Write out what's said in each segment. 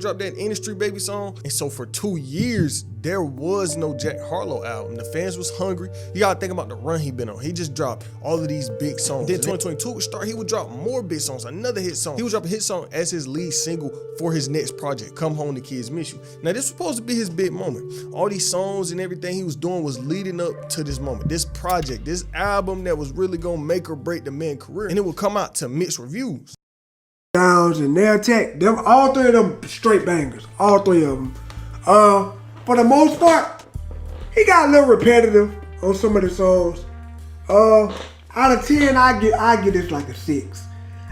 dropped that Industry Baby song. And so for 2 years, there was no Jack Harlow album. The fans was hungry. You gotta think about the run he been on. He just dropped all of these big songs. Then 2022 would start, he would drop more big songs, another hit song. He would drop a hit song as his lead single for his next project, Come Home, the Kids Miss You. Now this was supposed to be his big moment. All these songs and everything he was doing was leading up to this moment, this project, this album that was really gonna make or break the man's career. And it would come out to mixed reviews. Downs and Nail Tech, them, all three of them straight bangers, all three of them. For the most part, he got a little repetitive on some of the songs. Out of 10, I give this like a 6.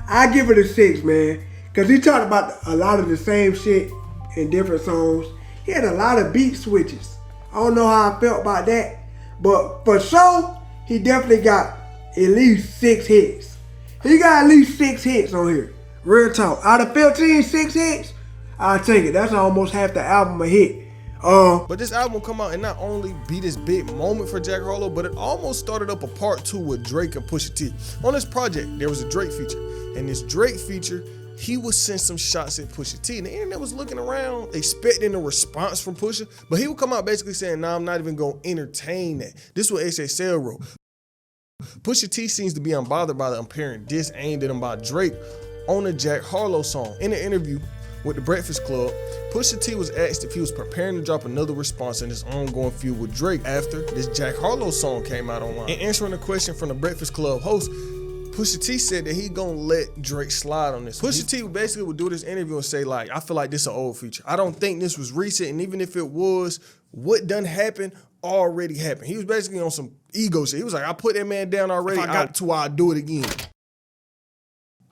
I give it a 6, man, because he talked about a lot of the same shit in different songs. He had a lot of beat switches. I don't know how I felt about that, but for sure, he definitely got at least 6 hits. He got at least 6 hits on here. Real talk. Out of 15, 6 hits, I'll take it. That's almost half the album a hit. But this album will come out and not only be this big moment for Jack Harlow, but it almost started up a part 2 with Drake and Pusha T. On this project, there was a Drake feature. And this Drake feature, he would send some shots at Pusha T. And the internet was looking around, expecting a response from Pusha. But he would come out basically saying, nah, I'm not even going to entertain that. This is what HSL wrote. Pusha T seems to be unbothered by the apparent diss aimed at him by Drake on a Jack Harlow song. In an interview with The Breakfast Club, Pusha T was asked if he was preparing to drop another response in his ongoing feud with Drake after this Jack Harlow song came out online. In answering a question from The Breakfast Club host, Pusha T said that he gonna let Drake slide on this. Pusha T basically would do this interview and say like, I feel like this is an old feature. I don't think this was recent, and even if it was, what done happened already happened. He was basically on some ego shit. He was like, I put that man down already. If I got to, I'll do it again.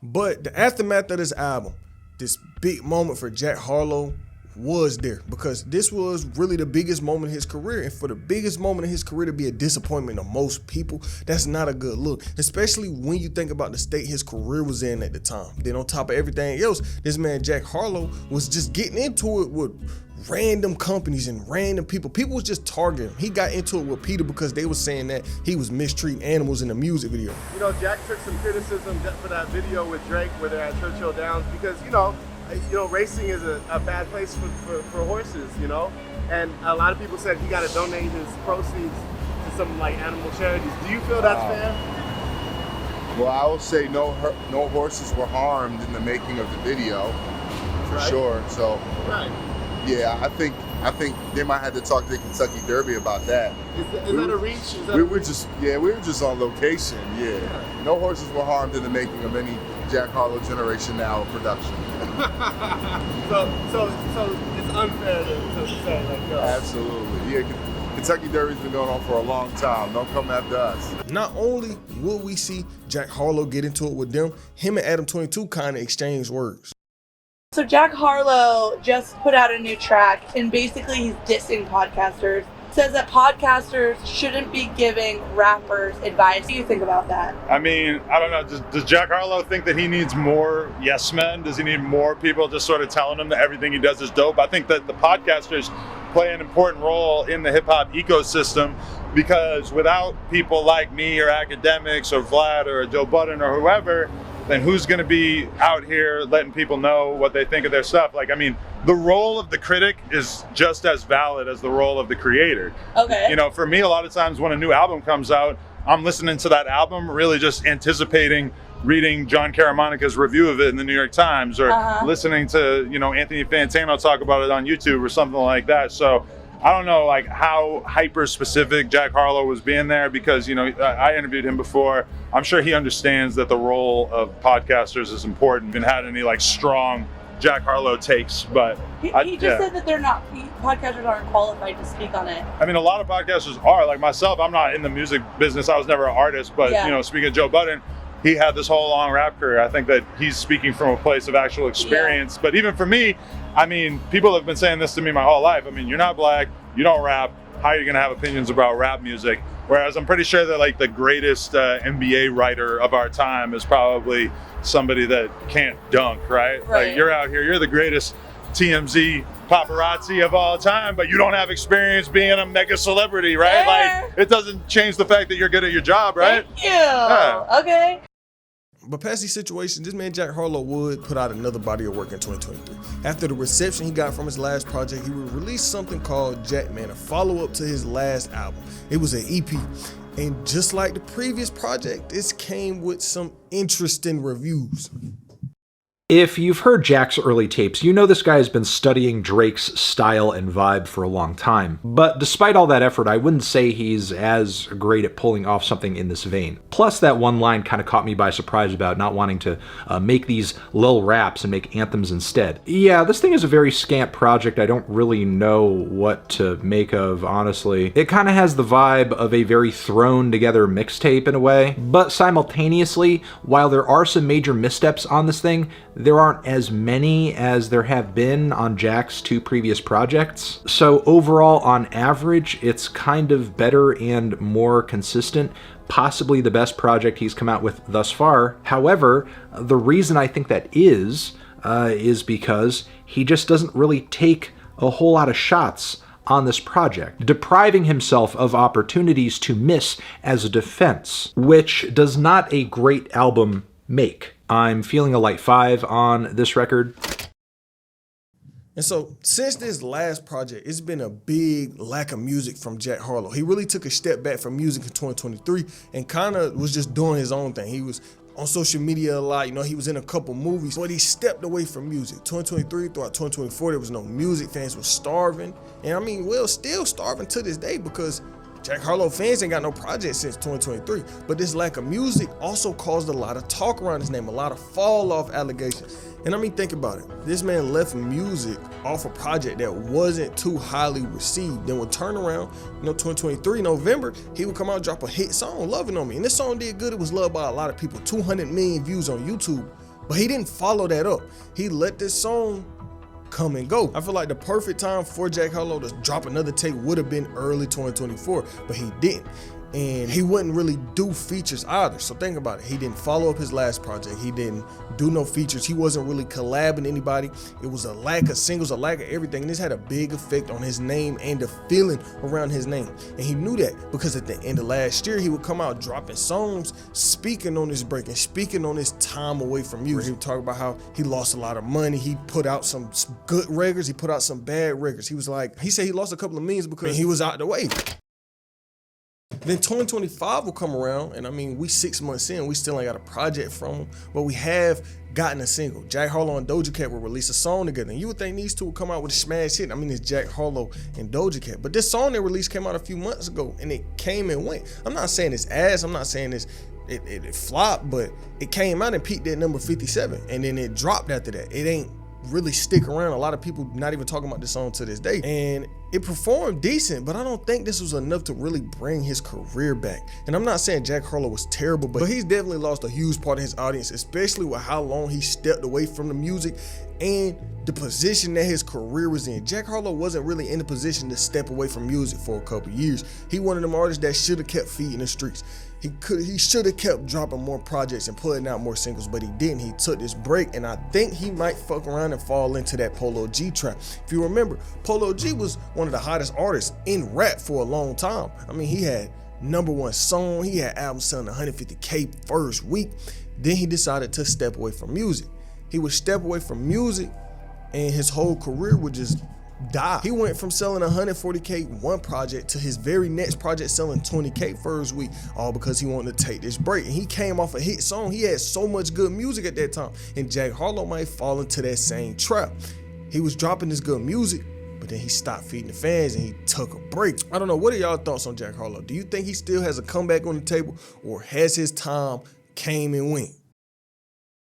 But the aftermath of this album, this big moment for Jack Harlow was there, because this was really the biggest moment of his career. And for the biggest moment of his career to be a disappointment to most people, that's not a good look, especially when you think about the state his career was in at the time. Then on top of everything else, this man Jack Harlow was just getting into it with random companies and random people. People was just targeting him. He got into it with Peter because they were saying that he was mistreating animals in the music video. You know, Jack took some criticism for that video with Drake where they're at Churchill Downs because, you know, racing is a bad place for horses, you know? And a lot of people said he got to donate his proceeds to some like animal charities. Do you feel that's fair? Well, I will say no horses were harmed in the making of the video, for sure. So, yeah, I think they might have to talk to the Kentucky Derby about that. Is that a reach? We were just on location. Yeah, no horses were harmed in the making of any Jack Harlow Generation Now production. so it's unfair to say like yo. Absolutely, yeah. Kentucky Derby's been going on for a long time. Don't come after us. Not only will we see Jack Harlow get into it with them, him and Adam 22 kind of exchange words. So Jack Harlow just put out a new track, and basically he's dissing podcasters. Says that podcasters shouldn't be giving rappers advice. What do you think about that? I mean, I don't know. Does Jack Harlow think that he needs more yes men? Does he need more people just sort of telling him that everything he does is dope? I think that the podcasters play an important role in the hip hop ecosystem, because without people like me or academics or Vlad or Joe Budden or whoever, then who's going to be out here letting people know what they think of their stuff? Like, I mean, the role of the critic is just as valid as the role of the creator. Okay. You know, for me, a lot of times when a new album comes out, I'm listening to that album, really just anticipating reading John Caramonica's review of it in the New York Times, or listening to, you know, Anthony Fantano talk about it on YouTube or something like that. So I don't know like how hyper specific Jack Harlow was being there, because, you know, I interviewed him before. I'm sure he understands that the role of podcasters is important, and had any like strong Jack Harlow takes, but he just said that podcasters aren't qualified to speak on it. I mean, a lot of podcasters are. Like myself, I'm not in the music business. I was never an artist, but you know, speaking of Joe Budden, he had this whole long rap career. I think that he's speaking from a place of actual experience. But even for me, I mean, people have been saying this to me my whole life. I mean, you're not black, you don't rap. How are you gonna have opinions about rap music? Whereas I'm pretty sure that like the greatest NBA writer of our time is probably somebody that can't dunk, right? Like you're out here, you're the greatest TMZ paparazzi of all time, but you don't have experience being a mega celebrity, right? Like it doesn't change the fact that you're good at your job, right? Thank you. Okay. But past these situations, this man Jack Harlow would put out another body of work in 2023. After the reception he got from his last project, he would release something called Jackman, a follow-up to his last album. It was an EP. And just like the previous project, this came with some interesting reviews. If you've heard Jack's early tapes, you know this guy has been studying Drake's style and vibe for a long time. But despite all that effort, I wouldn't say he's as great at pulling off something in this vein. Plus, that one line kind of caught me by surprise about not wanting to make these lil raps and make anthems instead. Yeah, this thing is a very scant project I don't really know what to make of, honestly. It kind of has the vibe of a very thrown together mixtape in a way, but simultaneously, while there are some major missteps on this thing, there aren't as many as there have been on Jack's 2 previous projects. So overall, on average, it's kind of better and more consistent, possibly the best project he's come out with thus far. However, the reason I think that is because he just doesn't really take a whole lot of shots on this project, depriving himself of opportunities to miss as a defense, which does not a great album make. I'm feeling a light 5 on this record. And so, since this last project, it's been a big lack of music from Jack Harlow. He really took a step back from music in 2023 and kind of was just doing his own thing. He was on social media a lot, he was in a couple movies, but he stepped away from music. 2023, throughout 2024, there was no music. Fans were starving. And still starving to this day because Jack Harlow fans ain't got no project since 2023, but this lack of music also caused a lot of talk around his name, a lot of fall off allegations. And think about it. This man left music off a project that wasn't too highly received. Then would turn around, 2023, November, he would come out and drop a hit song, Loving On Me. And this song did good. It was loved by a lot of people, 200 million views on YouTube, but he didn't follow that up. He let this song come and go. I feel like the perfect time for Jack Harlow to drop another tape would have been early 2024, but he didn't. And he wouldn't really do features either. So think about it. He didn't follow up his last project. He didn't do no features. He wasn't really collabing anybody. It was a lack of singles, a lack of everything. And this had a big effect on his name and the feeling around his name. And he knew that because at the end of last year, he would come out dropping songs, speaking on his break and speaking on his time away from music. He would talk about how he lost a lot of money. He put out some good records. He put out some bad records. He said he lost a couple of millions because he was out the way. Then 2025 will come around, and we 6 months in, we still ain't got a project from him, but we have gotten a single. Jack Harlow and Doja Cat will release a song together, and you would think these two would come out with a smash hit. It's Jack Harlow and Doja Cat, but this song they released came out a few months ago, and it came and went. I'm not saying it's ass, I'm not saying it flopped, but it came out and peaked at number 57, and then it dropped after that. It ain't really stick around. A lot of people not even talking about this song to this day, and it performed decent, but I don't think this was enough to really bring his career back. And I'm not saying Jack Harlow was terrible, but he's definitely lost a huge part of his audience, especially with how long he stepped away from the music and the position that his career was in. Jack Harlow wasn't really in a position to step away from music for a couple years. He one of them artists that should have kept feet in the streets. He should have kept dropping more projects and putting out more singles, but he didn't. He took this break, and I think he might fuck around and fall into that Polo G trap. If you remember, Polo G was one of the hottest artists in rap for a long time. He had #1 song. He had albums selling 150K first week. Then he decided to step away from music. He would step away from music, and his whole career would just die. He went from selling 140K one project to his very next project selling 20K first week, all because he wanted to take this break. And he came off a hit song. He had so much good music at that time, and Jack Harlow might fall into that same trap. He was dropping this good music, but then he stopped feeding the fans and he took a break. I don't know, what are y'all thoughts on Jack Harlow? Do you think he still has a comeback on the table, or has his time came and went?